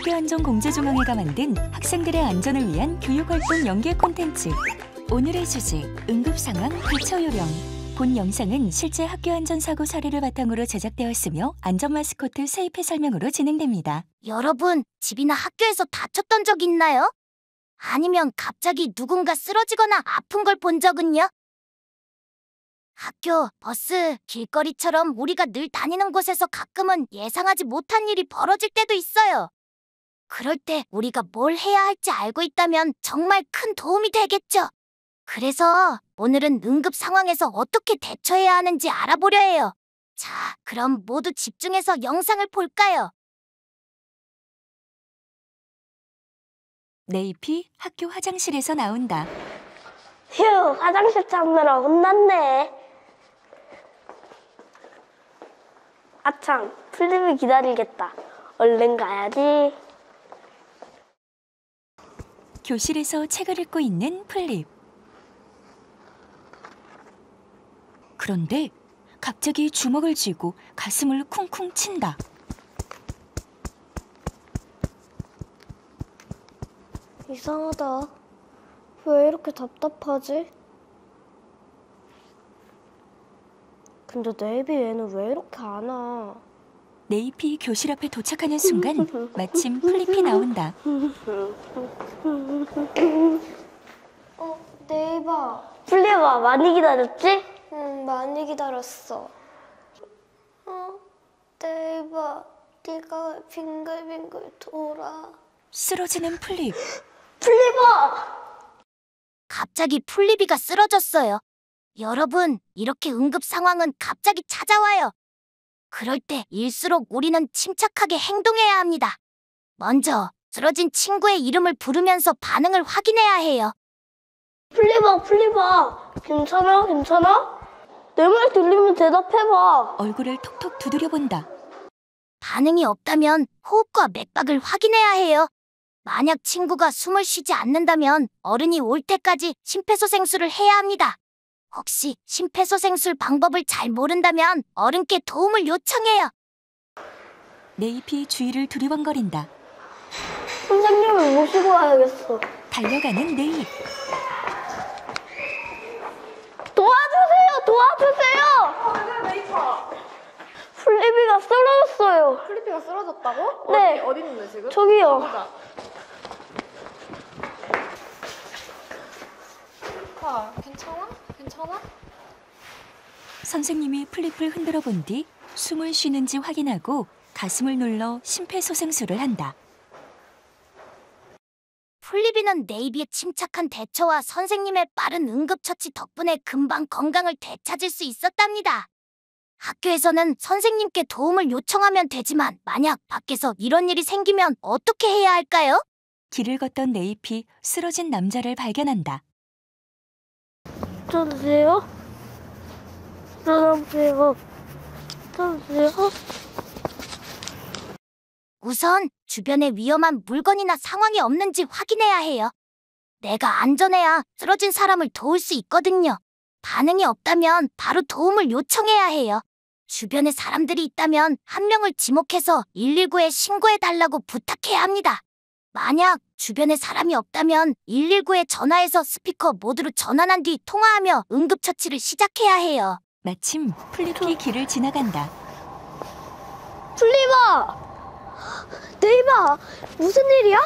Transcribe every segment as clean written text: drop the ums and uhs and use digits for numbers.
학교안전공제중앙회가 만든 학생들의 안전을 위한 교육활동 연계 콘텐츠. 오늘의 주제, 응급상황 대처요령. 본 영상은 실제 학교안전사고 사례를 바탕으로 제작되었으며 안전마스코트 세입회 설명으로 진행됩니다. 여러분, 집이나 학교에서 다쳤던 적 있나요? 아니면 갑자기 누군가 쓰러지거나 아픈 걸 본 적은요? 학교, 버스, 길거리처럼 우리가 늘 다니는 곳에서 가끔은 예상하지 못한 일이 벌어질 때도 있어요. 그럴 때 우리가 뭘 해야 할지 알고 있다면 정말 큰 도움이 되겠죠. 그래서 오늘은 응급 상황에서 어떻게 대처해야 하는지 알아보려 해요. 자, 그럼 모두 집중해서 영상을 볼까요? 네잎이 학교 화장실에서 나온다. 휴, 화장실 찾느라 혼났네. 아참, 플립이 기다리겠다. 얼른 가야지. 교실에서 책을 읽고 있는 플립. 그런데 갑자기 주먹을 쥐고 가슴을 쿵쿵 친다. 이상하다. 왜 이렇게 답답하지? 근데 네이비 얘는 왜 이렇게 안 와? 네잎이 교실 앞에 도착하는 순간 마침 플립이 나온다. 네이바. 플립아, 많이 기다렸지? 응, 많이 기다렸어. 네이바, 네가 왜 빙글빙글 돌아? 쓰러지는 플립. 플립아! 갑자기 플리비가 쓰러졌어요. 여러분, 이렇게 응급 상황은 갑자기 찾아와요. 그럴 때 일수록 우리는 침착하게 행동해야 합니다. 먼저 쓰러진 친구의 이름을 부르면서 반응을 확인해야 해요. 플립아, 괜찮아? 내 말 들리면 대답해봐. 얼굴을 톡톡 두드려본다. 반응이 없다면 호흡과 맥박을 확인해야 해요. 만약 친구가 숨을 쉬지 않는다면 어른이 올 때까지 심폐소생술을 해야 합니다. 혹시 심폐소생술 방법을 잘 모른다면 어른께 도움을 요청해요. 네잎이 주위를 두리번거린다. 선생님을 모시고 와야겠어. 달려가는 네잎. 도와주세요! 왜 이파? 플리비가 쓰러졌어요. 플리피가 쓰러졌다고? 네. 어디 있는데 지금? 저기요. 보자. 괜찮아? 선생님이 플립을 흔들어 본 뒤 숨을 쉬는지 확인하고 가슴을 눌러 심폐소생술을 한다. 플리비는 네이비의 침착한 대처와 선생님의 빠른 응급처치 덕분에 금방 건강을 되찾을 수 있었답니다. 학교에서는 선생님께 도움을 요청하면 되지만 만약 밖에서 이런 일이 생기면 어떻게 해야 할까요? 길을 걷던 네잎이 쓰러진 남자를 발견한다. 저주세요. 우선 주변에 위험한 물건이나 상황이 없는지 확인해야 해요. 내가 안전해야 쓰러진 사람을 도울 수 있거든요. 반응이 없다면 바로 도움을 요청해야 해요. 주변에 사람들이 있다면 한 명을 지목해서 119에 신고해달라고 부탁해야 합니다. 만약 주변에 사람이 없다면 119에 전화해서 스피커 모드로 전환한 뒤 통화하며 응급처치를 시작해야 해요. 마침 플립이 길을 지나간다. 플리바! 네이바, 무슨 일이야?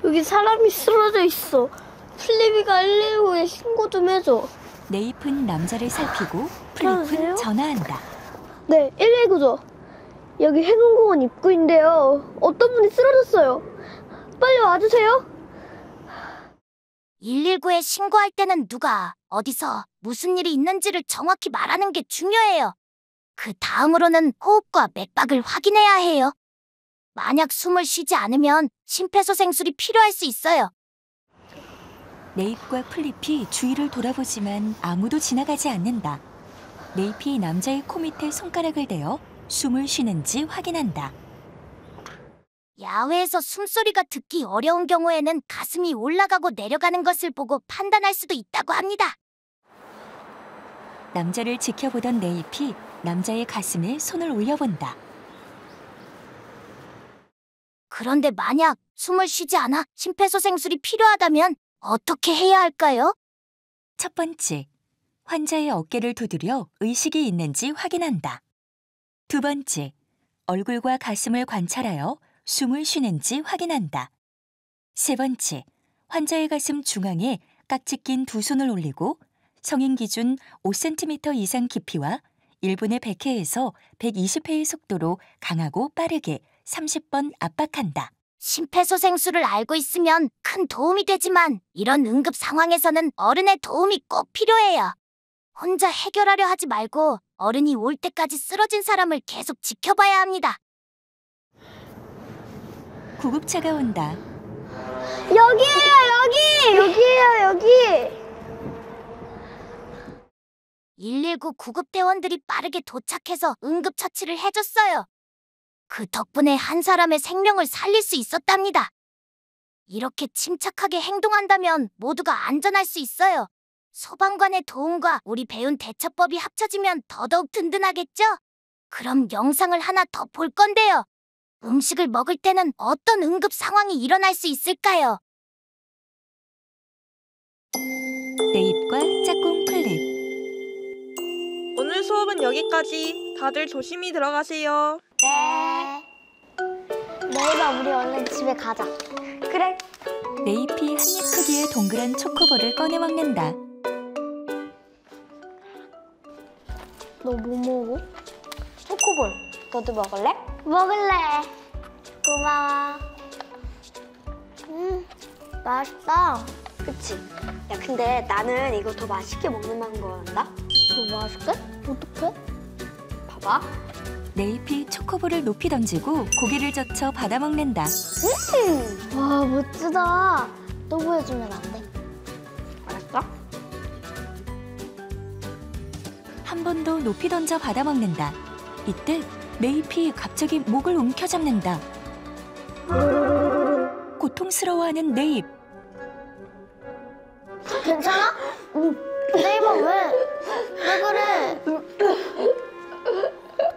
여기 사람이 쓰러져 있어. 플리비가 119에 신고 좀 해줘. 네잎은 남자를 살피고 여보세요? 플립은 전화한다. 네, 119죠. 여기 해운공원 입구인데요. 어떤 분이 쓰러졌어요. 빨리 와주세요. 119에 신고할 때는 누가, 어디서, 무슨 일이 있는지를 정확히 말하는 게 중요해요. 그 다음으로는 호흡과 맥박을 확인해야 해요. 만약 숨을 쉬지 않으면 심폐소생술이 필요할 수 있어요. 네잎과 플립이 주위를 돌아보지만 아무도 지나가지 않는다. 네잎이 남자의 코 밑에 손가락을 대어 숨을 쉬는지 확인한다. 야외에서 숨소리가 듣기 어려운 경우에는 가슴이 올라가고 내려가는 것을 보고 판단할 수도 있다고 합니다. 남자를 지켜보던 네잎이 남자의 가슴에 손을 올려본다. 그런데 만약 숨을 쉬지 않아 심폐소생술이 필요하다면 어떻게 해야 할까요? 첫 번째, 환자의 어깨를 두드려 의식이 있는지 확인한다. 두 번째, 얼굴과 가슴을 관찰하여 숨을 쉬는지 확인한다. 세 번째, 환자의 가슴 중앙에 깍지 낀 두 손을 올리고 성인 기준 5cm 이상 깊이와 1분에 100회에서 120회의 속도로 강하고 빠르게 30번 압박한다. 심폐소생술을 알고 있으면 큰 도움이 되지만 이런 응급 상황에서는 어른의 도움이 꼭 필요해요. 혼자 해결하려 하지 말고 어른이 올 때까지 쓰러진 사람을 계속 지켜봐야 합니다. 구급차가 온다. 여기에요, 여기에요, 여기. 119 구급대원들이 빠르게 도착해서 응급처치를 해줬어요. 그 덕분에 한 사람의 생명을 살릴 수 있었답니다. 이렇게 침착하게 행동한다면 모두가 안전할 수 있어요. 소방관의 도움과 우리 배운 대처법이 합쳐지면 더더욱 든든하겠죠? 그럼 영상을 하나 더 볼 건데요. 음식을 먹을 때는 어떤 응급 상황이 일어날 수 있을까요? 네잎과 짝꿍 플립. 오늘 수업은 여기까지. 다들 조심히 들어가세요. 네. 네이버, 우리 얼른 집에 가자. 그래. 네잎이 한 입 크기의 동그란 초코볼을 꺼내 먹는다. 너 뭐 먹어? 초코볼. 너도 먹을래? 먹을래. 고마워. 맛있다. 그치? 야, 근데 나는 이거 더 맛있게 먹는 방법 안다? 더 맛있게? 어떡해? 봐봐. 네잎이 초코볼을 높이 던지고 고개를 젖혀 받아 먹는다. 와, 멋지다. 또 보여주면 안 돼? 알았어? 한 번 더 높이 던져 받아 먹는다. 이때 네잎이 갑자기 목을 움켜잡는다. 고통스러워하는 네잎. 괜찮아? 네이버 왜 그래?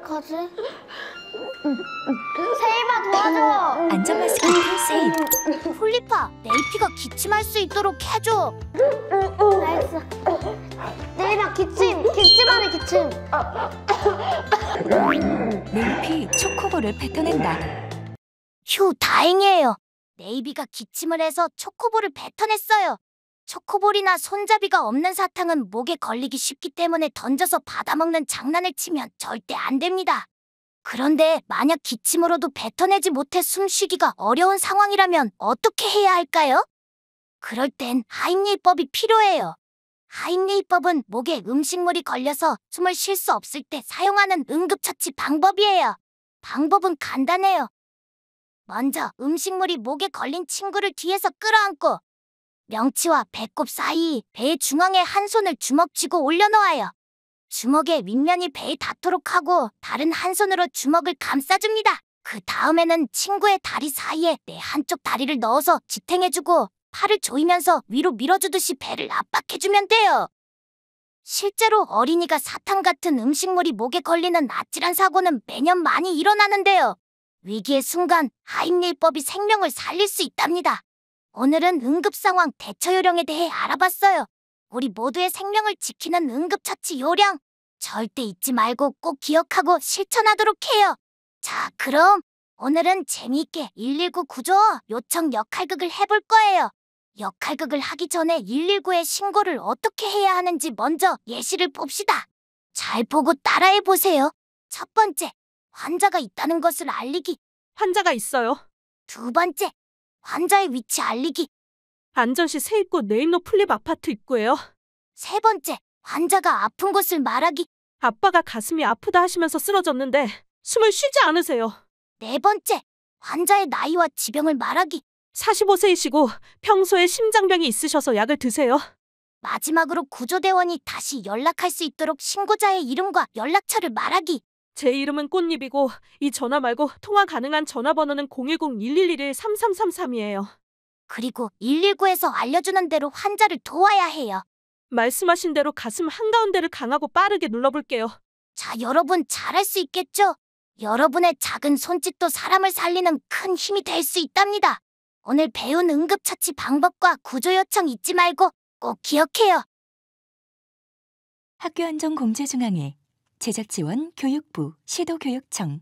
가지? 세이바 도와줘. 안전마스크 낀 세잎. 폴리파, 네이피가 기침할 수 있도록 해줘. 알겠어. 네이바 기침하네 기침. 네잎이 초코볼을 뱉어낸다. 휴, 다행이에요. 네이비가 기침을 해서 초코볼을 뱉어냈어요. 초코볼이나 손잡이가 없는 사탕은 목에 걸리기 쉽기 때문에 던져서 받아먹는 장난을 치면 절대 안 됩니다. 그런데 만약 기침으로도 뱉어내지 못해 숨쉬기가 어려운 상황이라면 어떻게 해야 할까요? 그럴 땐 하임리히법이 필요해요. 하임리히법은 목에 음식물이 걸려서 숨을 쉴 수 없을 때 사용하는 응급처치 방법이에요. 방법은 간단해요. 먼저 음식물이 목에 걸린 친구를 뒤에서 끌어안고 명치와 배꼽 사이 배 중앙에 한 손을 주먹 쥐고 올려놓아요. 주먹의 윗면이 배에 닿도록 하고 다른 한 손으로 주먹을 감싸줍니다. 그 다음에는 친구의 다리 사이에 내 한쪽 다리를 넣어서 지탱해주고 팔을 조이면서 위로 밀어주듯이 배를 압박해주면 돼요. 실제로 어린이가 사탕 같은 음식물이 목에 걸리는 아찔한 사고는 매년 많이 일어나는데요. 위기의 순간 하임리히법이 생명을 살릴 수 있답니다. 오늘은 응급상황 대처 요령에 대해 알아봤어요. 우리 모두의 생명을 지키는 응급처치 요령 절대 잊지 말고 꼭 기억하고 실천하도록 해요. 자, 그럼 오늘은 재미있게 119 구조 요청 역할극을 해볼 거예요. 역할극을 하기 전에 119에 신고를 어떻게 해야 하는지 먼저 예시를 봅시다. 잘 보고 따라해보세요. 첫 번째, 환자가 있다는 것을 알리기. 환자가 있어요. 두 번째, 환자의 위치 알리기. 안전시 세입구 네임로 플립 아파트 입구예요. 세 번째, 환자가 아픈 곳을 말하기. 아빠가 가슴이 아프다 하시면서 쓰러졌는데 숨을 쉬지 않으세요. 네 번째, 환자의 나이와 지병을 말하기. 45세이시고 평소에 심장병이 있으셔서 약을 드세요. 마지막으로 구조대원이 다시 연락할 수 있도록 신고자의 이름과 연락처를 말하기. 제 이름은 꽃잎이고 이 전화 말고 통화 가능한 전화번호는 010-1111-3333이에요. 그리고 119에서 알려주는 대로 환자를 도와야 해요. 말씀하신 대로 가슴 한가운데를 강하고 빠르게 눌러볼게요. 자, 여러분 잘할 수 있겠죠? 여러분의 작은 손짓도 사람을 살리는 큰 힘이 될 수 있답니다. 오늘 배운 응급처치 방법과 구조 요청 잊지 말고 꼭 기억해요. 학교안전공제중앙회 제작지원 교육부 시도교육청